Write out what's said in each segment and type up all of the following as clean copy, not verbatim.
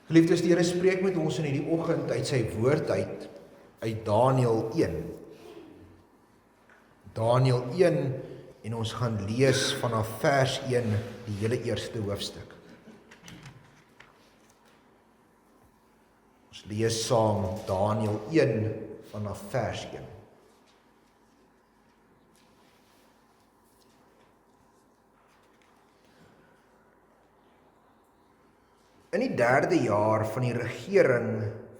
Geliefdes, die Here spreek met ons in hierdie oggend uit sy woord uit Daniël 1. Daniël 1 en ons gaan lees vanaf vers 1 die hele eerste hoofstuk. Ons lees saam Daniël 1 vanaf vers 1. In die 3de jaar van die regering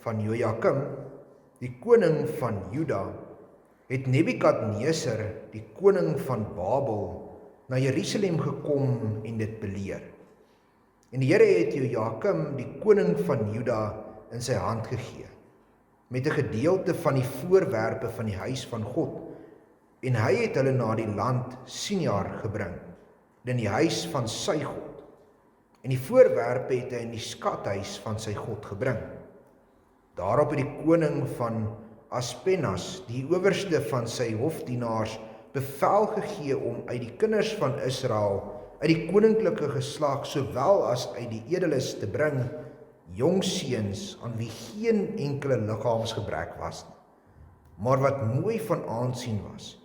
van Jojakim, die koning van Juda, het Nebukadneser, die koning van Babel, na Jerusalem gekom en dit beleer. En die Here het Jojakim, die koning van Juda, in sy hand gegee, met 'n gedeelte van die voorwerpe van die huis van God, en hy het hulle na die land Siniar gebring, in die huis van sy God. En die voorwerpe het hy in die skathuis van sy God gebring. Daarop het die koning van Aspenas, die owerste van sy hofdienaars, bevel gegee om uit die kinders van Israel, uit die koninklike geslag, sowel as uit die edeles te bring, jong seuns aan wie geen enkele liggaamsgebrek was nie, maar wat mooi van aansien was,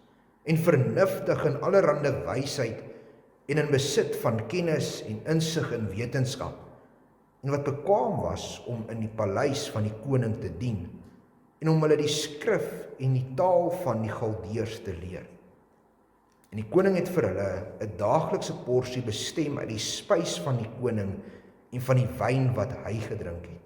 en vernuftig in allerhande wysheid, en in besit van kennis en insig in wetenskap, en wat bekwaam was om in die paleis van die koning te dien, en om hulle die skrif en die taal van die Galdeërs te leer. En die koning het vir hulle 'n daaglikse porsie bestem uit die spys van die koning en van die wyn wat hy gedrink het,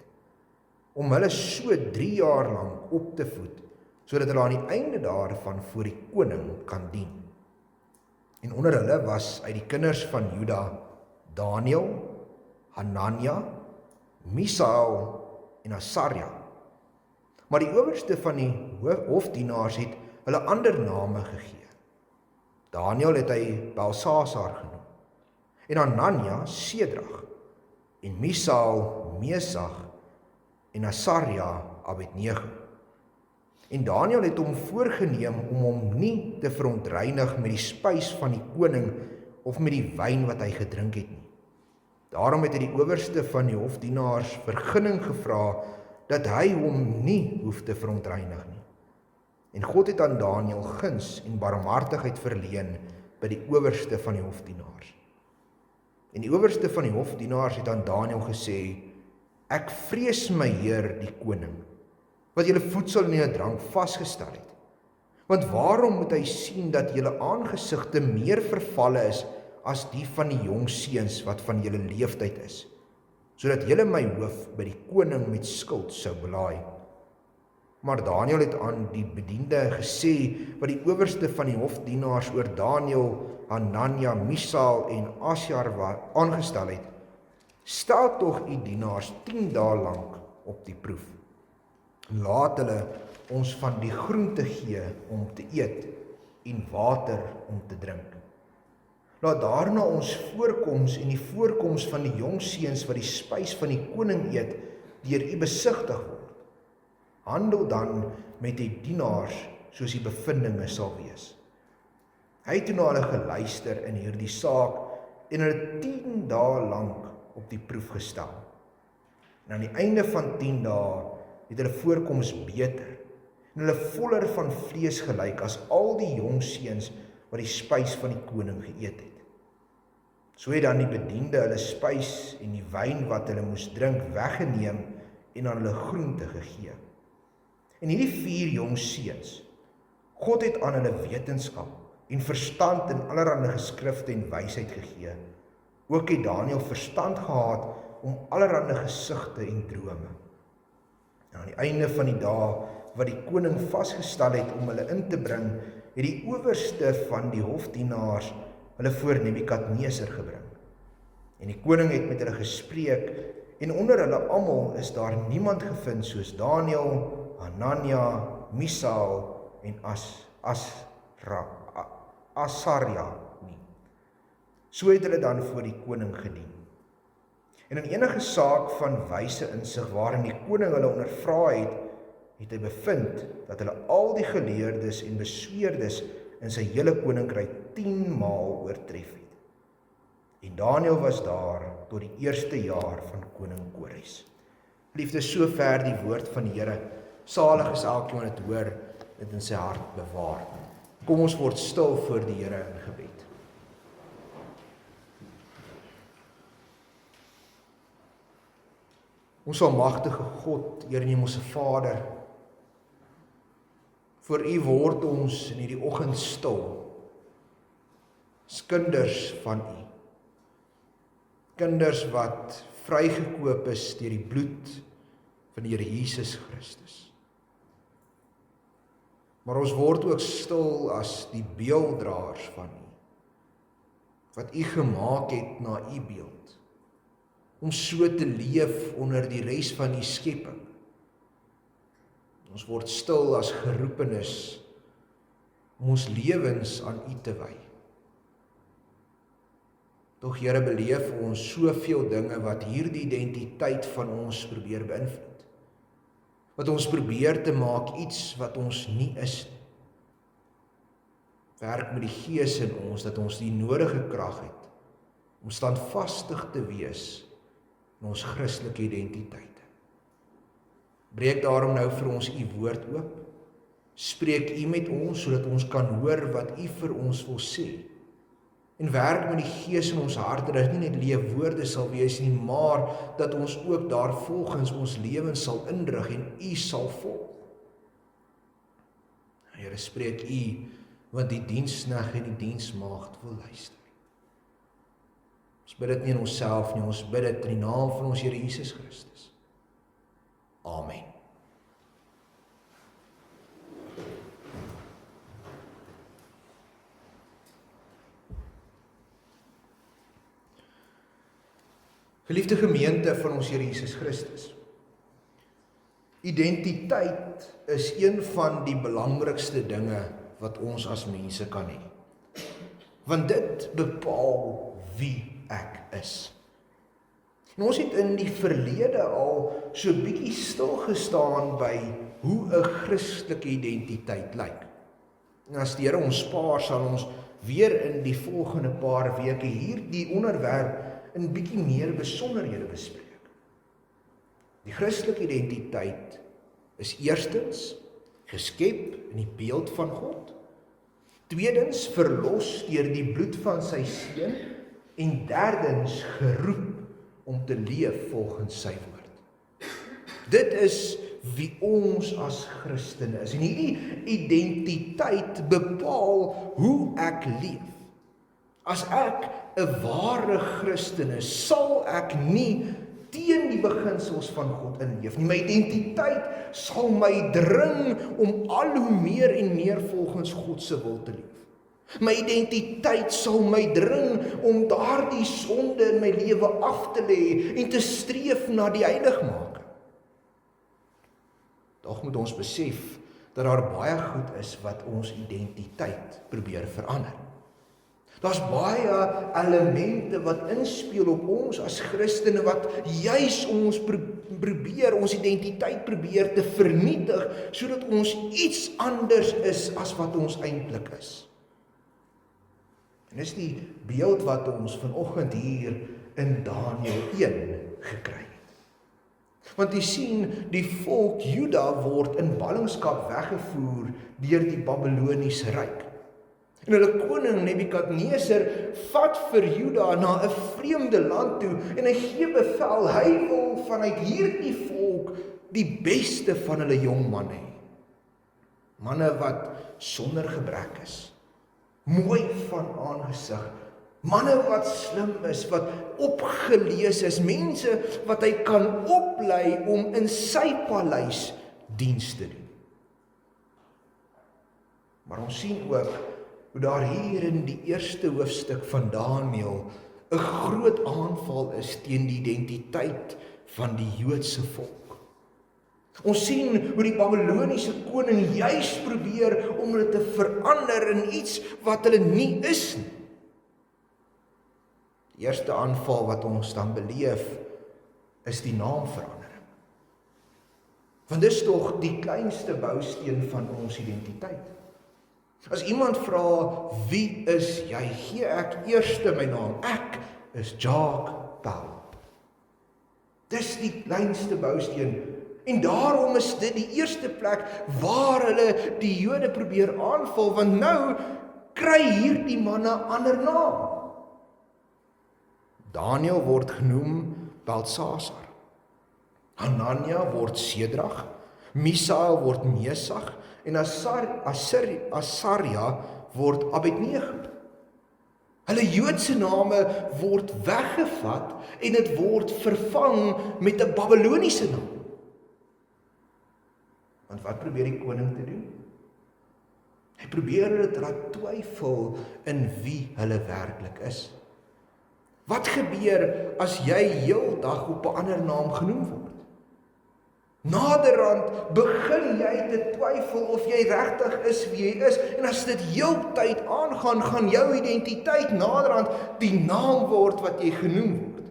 om hulle so 3 jaar lank op te voed, sodat hulle aan die einde daarvan voor die koning kan dien. En onder hulle was uit die kinders van Juda, Daniël, Hanania, Misael en Asarja. Maar die owerste van die hofdienaars het hulle ander name gegee. Daniël het hy Belsasar genoem, en Hanania Sedrag, en Misael Mesach, en Asarja Abednego. En Daniël het hom voorgeneem om hom nie te verontreinig met die spys van die koning of met die wyn wat hy gedrink het nie. Daarom het hy die owerste van die hofdienaars vergunning gevra dat hy hom nie hoef te verontreinig nie. En God het aan Daniël guns en barmhartigheid verleen by die owerste van die hofdienaars. En die owerste van die hofdienaars het aan Daniël gesê: "Ek vrees my Heer die koning, wat julle voedsel en julle drank vasgestel het. Want waarom moet hy sien dat julle aangesigte meer vervalle is as die van die jong seuns wat van julle leeftyd is, sodat julle my hoof by die koning met skuld sou belaai?" Maar Daniël het aan die bediende gesê wat die owerste van die hofdienaars oor Daniël, Hanania, Misael en Asarja aangestel het: "Stel tog u dienaars 10 dae lank op die proef. Laat hulle ons van die groente gee om te eet en water om te drink. Laat daarna ons voorkoms en die voorkoms van die jong seuns wat die spys van die koning eet, deur u besigtig word. Handel dan met die dienaars soos die bevindinge sal wees." Hy het toe na hulle geluister in hierdie saak en hulle 10 dae lank op die proef gestel. En aan die einde van 10 dae het hulle voorkoms beter en hulle voller van vlees gelyk as al die jong seuns wat die spys van die koning geëet het. So het dan die bediende hulle spys en die wyn wat hulle moes drink weggeneem en aan hulle groente gegee. En hierdie 4 jong seuns, God het aan hulle wetenskap en verstand in allerhande geskrifte en wysheid gegee. Ook het Daniël verstand gehad om allerhande gesigte en drome. En aan die einde van die dae wat die koning vasgestel het om hulle in te bring, het die owerste van die hofdienaars hulle voor Nebukadneser gebring. En die koning het met hulle gespreek, en onder hulle almal is daar niemand gevind soos Daniël, Hanania, Misael en Asarja nie. So het hulle dan voor die koning gedien. En in enige saak van wyse insig waarin die koning hulle ondervra het, het hy bevind dat hulle al die geleerdes en besweerdes in sy hele koninkryk 10 maal oortref het. En Daniël was daar tot die eerste jaar van koning Kores. Liefde, so ver die woord van die Here. Salig is elkeen wat dit hoor, dit in sy hart bewaar. Kom ons word stil voor die Here in gebed. Ons almagtige God, Here en Hemelse Vader, voor U word ons in hierdie oggend stil, as kinders van U. Kinders wat vrygekoop is deur die bloed van die Here Jesus Christus. Maar ons word ook stil as die beelddraers van U, wat U gemaak het na U beeld, om so te leef onder die res van U skepping. Ons word stil as geroepenis om ons lewens aan U te wy. Tog Here, beleef ons soveel dinge wat hierdie identiteit van ons probeer beïnvloed. Wat ons probeer te maak iets wat ons nie is. Werk met die Gees in ons, dat ons die nodige krag het om standvastig te wees in ons Christelike identiteite. Breek daarom nou vir ons U woord oop. Spreek U met ons, sodat ons kan hoor wat U vir ons wil sê. En werk met die Gees in ons harte, dat dit nie net leë woorde sal wees nie, maar dat ons ook daarvolgens ons lewens sal inrig en U sal volg. Here, spreek U, want die diensknegt en die diensmaagd wil luister. Ons bid dit nie in onsself nie, ons bid dit in die naam van ons Here Jesus Christus. Amen. Geliefde gemeente van ons Here Jesus Christus, identiteit is een van die belangrikste dinge wat ons as mense kan hê. Want dit bepaal wie ek is. En ons het in die verlede al so bietjie stilgestaan by hoe 'n Christelike identiteit lyk. En as die Here ons spaar, sal ons weer in die volgende paar weke hierdie onderwerp in bietjie meer besonderhede bespreek. Die Christelike identiteit is eerstens geskep in die beeld van God, tweedens verlos deur die bloed van sy seun en derdens geroep om te leef volgens sy woord. Dit is wie ons as Christene is en hierdie identiteit bepaal hoe ek leef. As ek 'n ware Christen is, sal ek nie teen die beginsels van God inleef nie. My identiteit sal my dring om al hoe meer en meer volgens God se wil te leef. My identiteit sal my dring om daardie sonde in my lewe af te lê en te streef na die heiligmaking. Tog moet ons besef dat daar baie goed is wat ons identiteit probeer verander. Daar's baie elemente wat inspel op ons as Christene wat juis ons probeer, ons identiteit probeer te vernietig, sodat ons iets anders is as wat ons eintlik is. En dis die beeld wat ons vanoggend hier in Daniël 1 gekry het. Want jy sien, die volk Juda word in ballingskap weggevoer deur die Babiloniese ryk. En hulle koning Nebukadneser vat vir Juda na 'n vreemde land toe en hy gee bevel, hy wil vanuit hierdie volk die beste van hulle jong manne hê. Manne wat sonder gebrek is, mooi van aangesig, manne wat slim is, wat opgelees is, mense wat hy kan oplei om in sy paleis diens te doen. Maar ons sien ook hoe daar hier in die eerste hoofstuk van Daniël 'n groot aanval is teen die identiteit van die Joodse volk. Ons sien hoe die Babiloniese koning juis probeer om hulle te verander in iets wat hulle nie is nie. Die eerste aanval wat ons dan beleef is die naamverandering. Want dis tog die kleinste bousteen van ons identiteit. As iemand vra, wie is jy? Gee ek eers my naam. Ek is Jacques Paul. Dis die kleinste bousteen. En daarom is dit die eerste plek waar hulle die Jode probeer aanval, want nou kry hierdie manne 'n ander naam. Daniël word genoem Beltsasar. Hanania word Sedrag, Misael word Mesach en Asaria word Abednego. Hulle Joodse name word weggevat en dit word vervang met 'n Babiloniese naam. Want wat probeer die koning te doen? Hy probeer dit laat twyfel in wie hulle werklik is. Wat gebeur as jy heeldag op 'n ander naam genoem word? Naderhand begin jy te twyfel of jy regtig is wie jy is, en as dit heeltyd aangaan, gaan jou identiteit naderhand die naam word wat jy genoem word.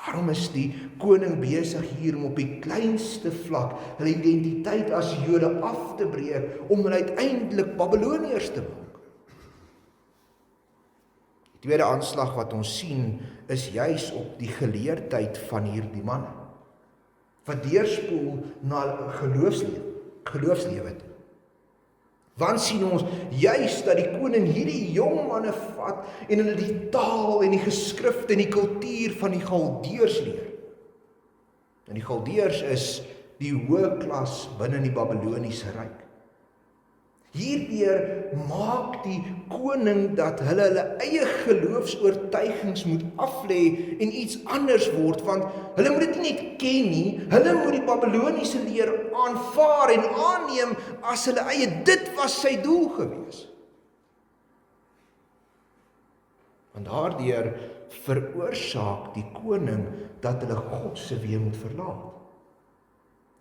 Daarom is die koning besig hier om op die kleinste vlak hulle identiteit as Jode af te breek, om hulle uiteindelik Babiloniërs te maak. Die tweede aanslag wat ons sien, is juis op die geleerdheid van hierdie manne, wat deurspoel na geloofslewe toe. Want sien ons juis dat die koning hierdie jong manne vat en hulle die taal en die geskrifte en die kultuur van die Galdeërs leer. En die Galdeërs is die hoë klas binne die Babiloniese ryk. Hierdeur maak die koning dat hulle eie geloofsoortuigings moet aflê en iets anders word, want hulle moet dit nie net ken nie, hulle moet die Babiloniese leer aanvaar en aanneem as hulle eie. Dit was sy doel gewees. Want daardeur veroorsaak die koning dat hulle God se weë moet verlaat.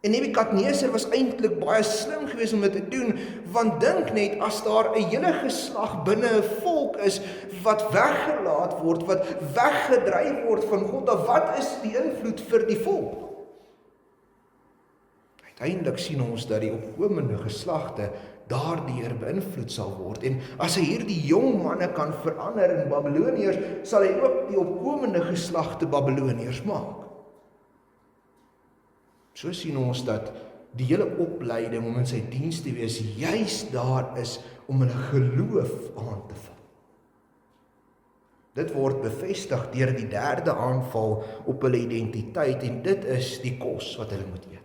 En Nebukadneser was eintlik baie slim geweest om dit te doen, want dink net, as daar 'n hele geslag binne 'n volk is wat weggelaat word, wat weggedryf word van God, dan wat is die invloed vir die volk? Uiteindelik sien ons dat die opkomende geslagte daardeur beïnvloed sal word, en as hy hierdie jong manne kan verander in Babiloniërs, sal hy ook die opkomende geslagte Babiloniërs maak. So sien ons dat die hele opleiding om in sy diens te wees, juis daar is om hulle geloof aan te val. Dit word bevestig deur die derde aanval op hulle identiteit, en dit is die kos wat hulle moet eet.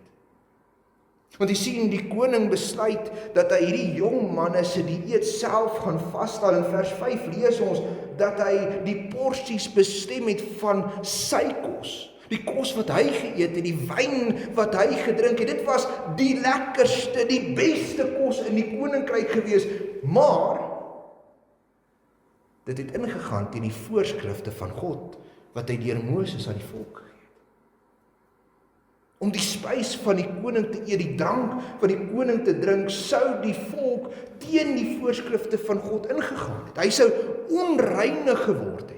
Want jy sien, die koning besluit dat hy hierdie jong manne se dieet self gaan vasstel. In vers 5 lees ons dat hy die porsies bestem het van sy kos. Die kos wat hy geëet het, die wyn wat hy gedrink het, dit was die lekkerste, die beste kos in die koninkryk gewees, maar dit het ingegaan teen die voorskrifte van God, wat hy deur Moses aan die volk gegee het. Om die spys van die koning te eet, die drank van die koning te drink, sou die volk teen die voorskrifte van God ingegaan het. Hy sou onreinig geword het.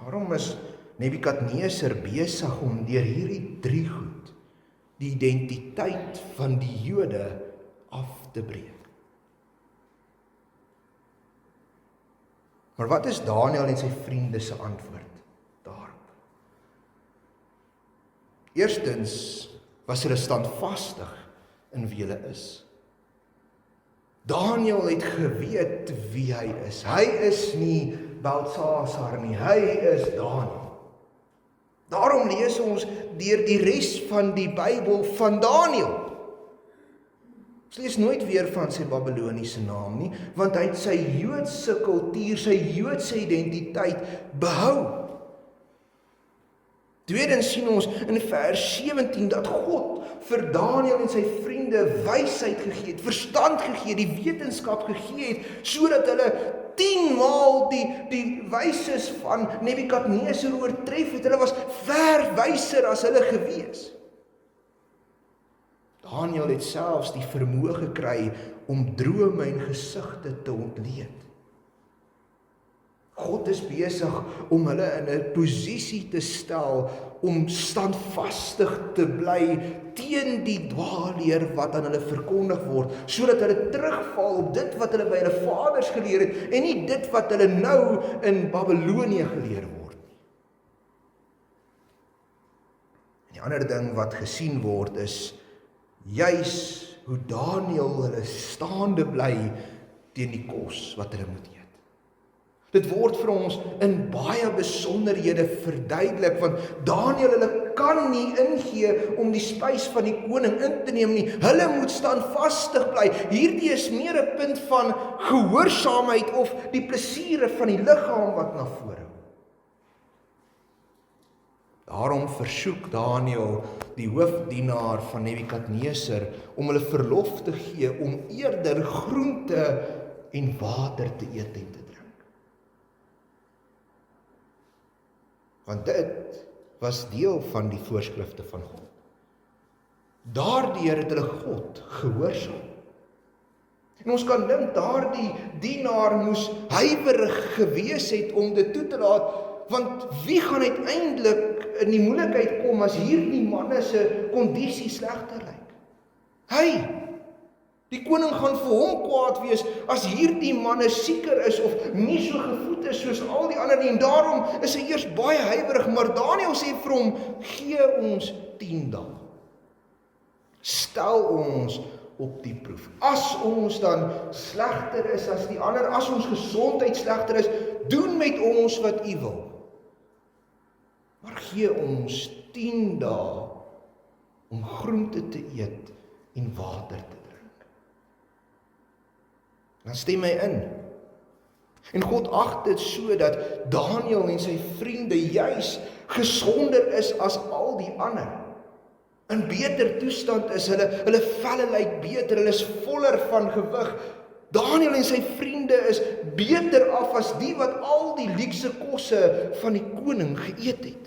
Daarom is Nebukadneser besig om deur hierdie drie goed die identiteit van die Jode af te breek. Maar wat is Daniël en sy vriende se antwoord daarop? Eerstens was hulle standvastig in wie hulle is. Daniël het geweet wie hy is. Hy is nie Beltsasar nie, hy is Daniël. Daarom lees ons deur die res van die Bybel van Daniël. Ons lees nooit weer van sy Babiloniese naam nie, want hy het sy Joodse kultuur, sy Joodse identiteit behou. Tweedens sien ons in vers 17 dat God vir Daniël en sy vriende wysheid gegee het, verstand gegee het, die wetenskap gegee het, sodat hulle 10 maal die wyses van Nebukadneser oortref het. Hulle was ver wyser as hulle gewees. Daniël het selfs die vermoë gekry om drome en gesigte te ontleed. God is besig om hulle in 'n posisie te stel om standvastig te bly teen die dwaalleer wat aan hulle verkondig word, sodat hulle terugval op dit wat hulle by hulle vaders geleer het en nie dit wat hulle nou in Babylonië geleer word nie. En die ander ding wat gesien word is juis hoe Daniël hulle staande bly teen die kos wat hulle moet eet. Dit word vir ons in baie besonderhede verduidelik, want Daniël hulle kan nie ingee om die spys van die koning in te neem nie. Hulle moet standvastig bly. Hierdie is meer 'n punt van gehoorsaamheid of die plesiere van die liggaam wat na vore kom. Daarom versoek Daniël die hoofdienaar van Nebukadneser om hulle verlof te gee om eerder groente en water te eet en te drink. Want dit was deel van die voorskrifte van God. Daardeur het hulle God gehoorsaam. En ons kan dink daardie dienaar moes huiwerig gewees het om dit toe te laat, want wie gaan uiteindelik in die moeilikheid kom as hierdie manne se kondisie slegter lyk? Hy! Die koning gaan vir hom kwaad wees as hierdie manne sieker is of nie so gevoed is soos al die ander nie. En daarom is hy eers baie huiwerig, maar Daniël sê vir hom, gee ons 10 dae. Stel ons op die proef. As ons dan slegter is as die ander, as ons gesondheid slegter is, doen met ons wat u wil. Maar gee ons 10 dae om groente te eet en water te drink. Dan stem hy in. En God ag dit so dat Daniël en sy vriende juis gesonder is as al die ander. In beter toestand is hulle velle lyk beter, hulle is voller van gewig. Daniël en sy vriende is beter af as die wat al die luukse kosse van die koning geëet het.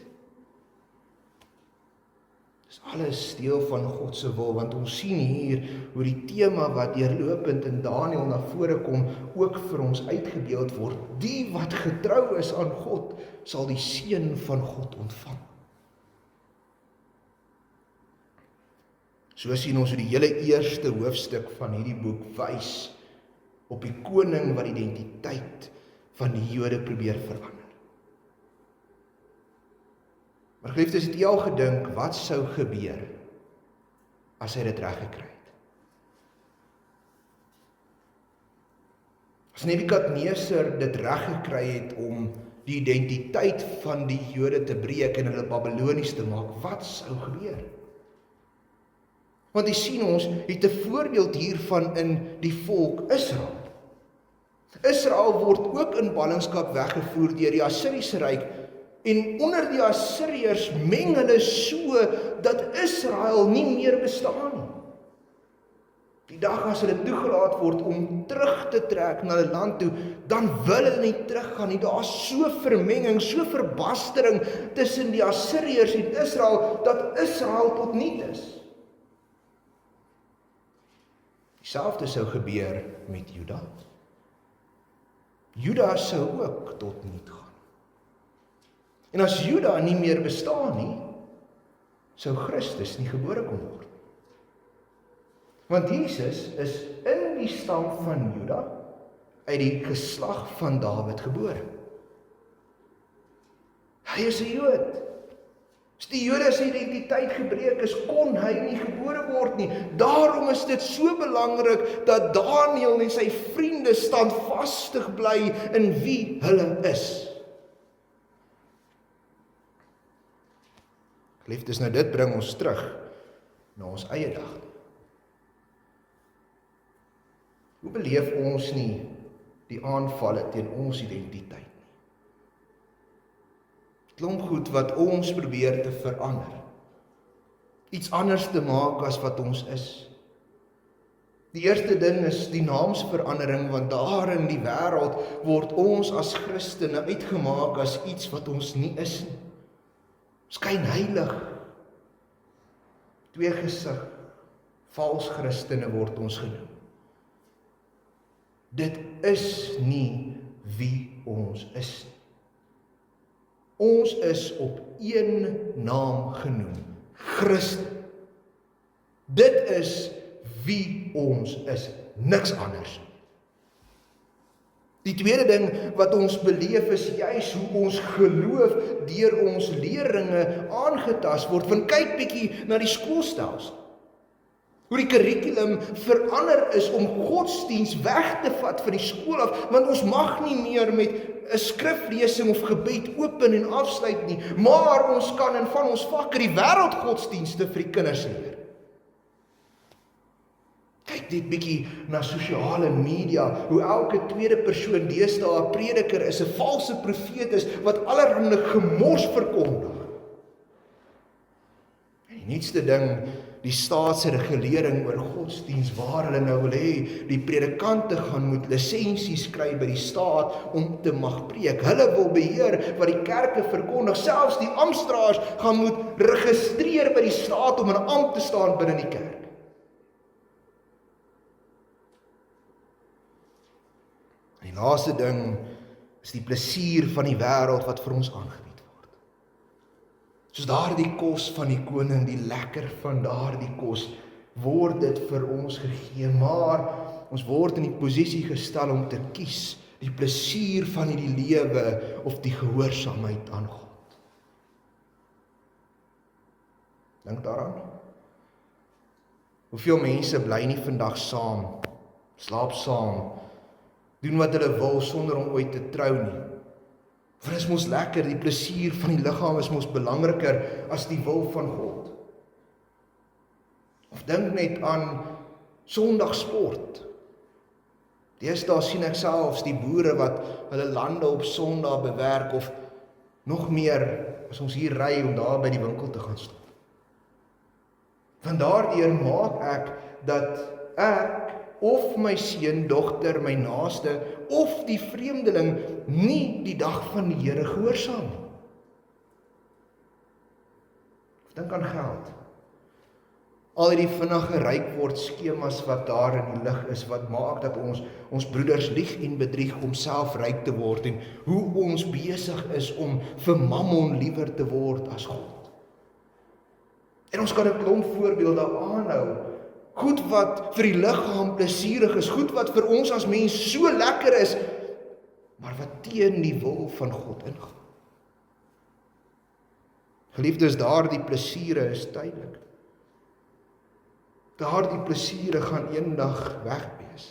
Dis alles deel van God se wil, want ons sien hier hoe die tema wat deurlopend in Daniël na vore kom, ook vir ons uitgebeeld word. Die wat getrou is aan God, sal die seën van God ontvang. So sien ons hoe die hele eerste hoofstuk van hierdie boek wys op die koning wat die identiteit van die Jode probeer verander. Maar geliefdes, het jy al gedink, wat sou gebeur as hy dit reg gekry het? As Nebukadneser dit reg gekry het om die identiteit van die Jode te breek en hulle Babylonies te maak, wat sou gebeur? Want jy sien ons het 'n voorbeeld hiervan in die volk Israel. Israel word ook in ballingskap weggevoer deur die Assiriese ryk, en onder die Assiriërs meng hulle so dat Israel nie meer bestaan nie. Die dag as hulle toegelaat word om terug te trek na hulle land toe, dan wil hulle nie teruggaan nie. Daar is so vermenging, so verbastering tussen die Assiriërs en Israel, dat Israel tot niet is. Dieselfde sou gebeur met Juda. Juda sou ook tot niet gaan. En as Juda nie meer bestaan nie, sou Christus nie gebore kon word. Want Jesus is in die stam van Juda, uit die geslag van Dawid gebore. Hy is 'n Jood. As die Jode se identiteit gebreek is, kon hy nie gebore word nie. Daarom is dit so belangrik dat Daniël en sy vriende standvastig bly in wie hulle is. Geliefdes, nou dit bring ons terug na ons eie dag. Hoe beleef ons nie die aanvalle teen ons identiteit nie? Klomp goed wat ons probeer te verander. Iets anders te maak as wat ons is. Die eerste ding is die naamsverandering, want daar in die wêreld word ons as Christene uitgemaak as iets wat ons nie is nie. Skyn heilig, tweegesig, vals Christene word ons genoem. Dit is nie wie ons is nie. Ons is op een naam genoem, Christus. Dit is wie ons is, niks anders. Die tweede ding wat ons beleef is juis hoe ons geloof deur ons leerlinge aangetast word. Want kyk bietjie na die skoolstelsel. Hoe die kurrikulum verander is om godsdiens weg te vat van die skool af, want ons mag nie meer met 'n skriflesing of gebed open en afsluit nie, maar ons kan in van ons vakke die wêreldgodsdienste vir die kinders leer. Kyk dit bietjie na sosiale media, hoe elke tweede persoon deesdae 'n prediker is, 'n valse profeet is, wat allerhande gemors verkondig. En die nuutste ding, die staat se regulering oor godsdiens, waar hulle nou wil hê, die predikante gaan moet lisensies kry by die staat om te mag preek. Hulle wil beheer wat die kerke verkondig, selfs die amptdraers gaan moet registreer by die staat om in 'n ampt te staan binne die kerk. En die laaste ding is die plesier van die wêreld wat vir ons aangebied word. Soos daardie kos van die koning, die lekker van daardie kos, word dit vir ons gegee, maar ons word in die posisie gestel om te kies die plesier van hierdie lewe of die gehoorsaamheid aan God. Dink daaraan. Hoeveel mense bly nie vandag saam, slaap saam, doen wat hulle wil sonder om ooit te trou nie. Want is mos lekker, die plesier van die liggaam is mos belangriker as die wil van God. Of dink net aan Sondagsport. Deesdae sien ek selfs die boere wat hulle lande op Sondag bewerk, of nog meer as ons hier ry om daar by die winkel te gaan stop. Van daardeur maak ek dat ek of my seun, dogter, my naaste, of die vreemdeling nie die dag van die Here gehoorsaam nie. Of dink aan geld. Al die vinnige ryk word skemas wat daar in die lig is, wat maak dat ons broeders lieg en bedrieg om self ryk te word, en hoe ons besig is om vir mammon liewer te word as God. En ons kan 'n klomp voorbeelde aanhou. Goed wat vir die liggaam plesierig is, goed wat vir ons as mens so lekker is, maar wat teen die wil van God ingaan. Geliefdes, daardie plesiere is tydelik. Daardie plesiere gaan eendag weg wees.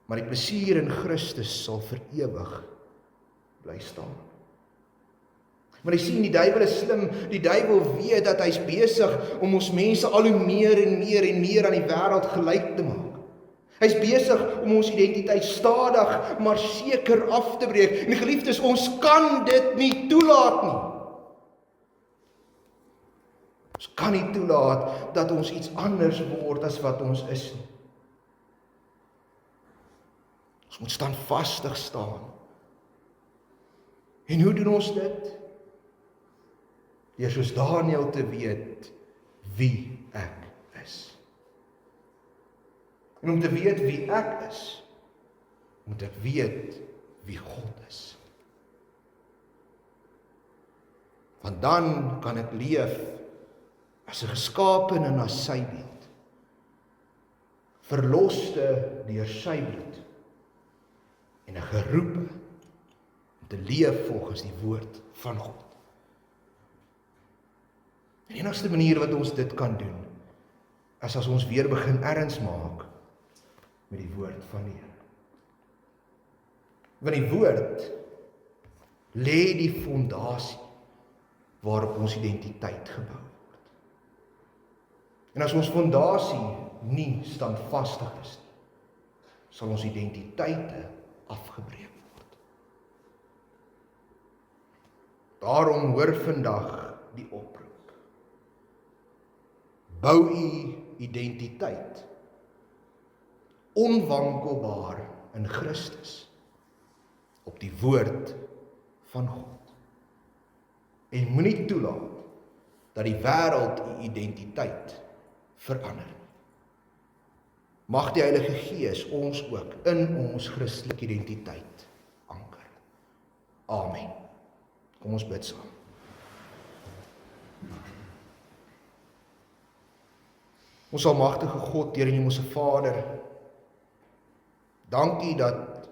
Maar die plesier in Christus sal vir ewig bly staan. Maar jy sien, die duiwel is slim, die duiwel weet dat hy's besig om ons mense al hoe meer en meer en meer aan die wêreld gelyk te maak. Hy's besig om ons identiteit stadig, maar seker af te breek. En geliefdes, ons kan dit nie toelaat nie. Ons kan nie toelaat dat ons iets anders word as wat ons is nie. Ons moet standvastig staan. En hoe doen ons dit? Deur soos Daniël te weet wie ek is. En om te weet wie ek is, moet ek weet wie God is. Want dan kan ek leef as 'n geskapene na sy beeld, verloste deur sy bloed, en 'n geroepe om te leef volgens die woord van God. En die enigste manier wat ons dit kan doen, is as ons weer begin erns maak met die woord van die Here. Want die woord lê die fondasie waarop ons identiteit gebou word. En as ons fondasie nie standvastig is nie, sal ons identiteite afgebreek word. Daarom hoor vandag die oproep. Bou u identiteit onwankelbaar in Christus op die woord van God. En moenie toelaat dat die wêreld u identiteit verander. Mag die Heilige Gees ons ook in ons Christelike identiteit Amen. Kom ons bid saam. Ons almagtige God, Here en Hemelse Vader, dankie dat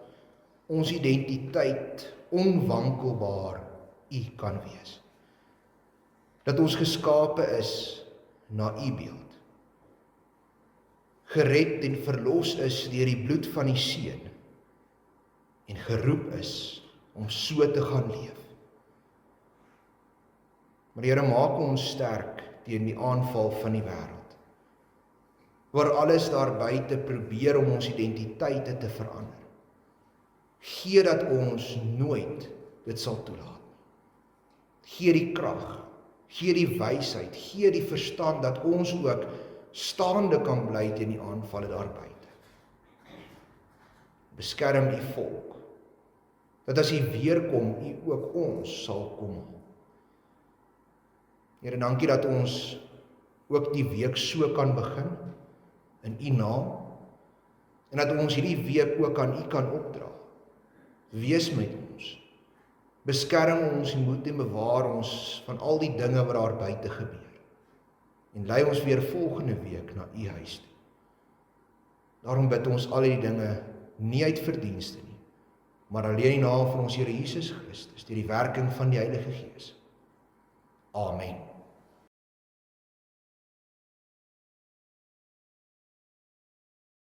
ons identiteit onwankelbaar U kan wees. Dat ons geskape is na U beeld. Gered en verlos is deur die bloed van die Seun en geroep is om so te gaan leef. Maar Here, maak ons sterk teen die aanval van die wêreld, waar alles daar buite probeer om ons identiteite te verander. Gee dat ons nooit dit sal toelaat. Gee die krag, gee die wysheid, gee die verstand dat ons ook staande kan bly teen die aanvalle daar buite. Beskerm U volk, dat as U weer kom, U ook ons sal kom. Here, dankie dat ons ook die week so kan begin, in U naam, en dat ons hierdie week ook aan U kan opdra. Wees met ons, beskerm ons en moed en bewaar ons van al die dinge wat daar buite gebeur, en lei ons weer volgende week na U huis toe. Daarom bid ons al die dinge nie uit verdienste nie, maar alleen in die naam van ons Here Jesus Christus, deur die werking van die Heilige Gees. Amen.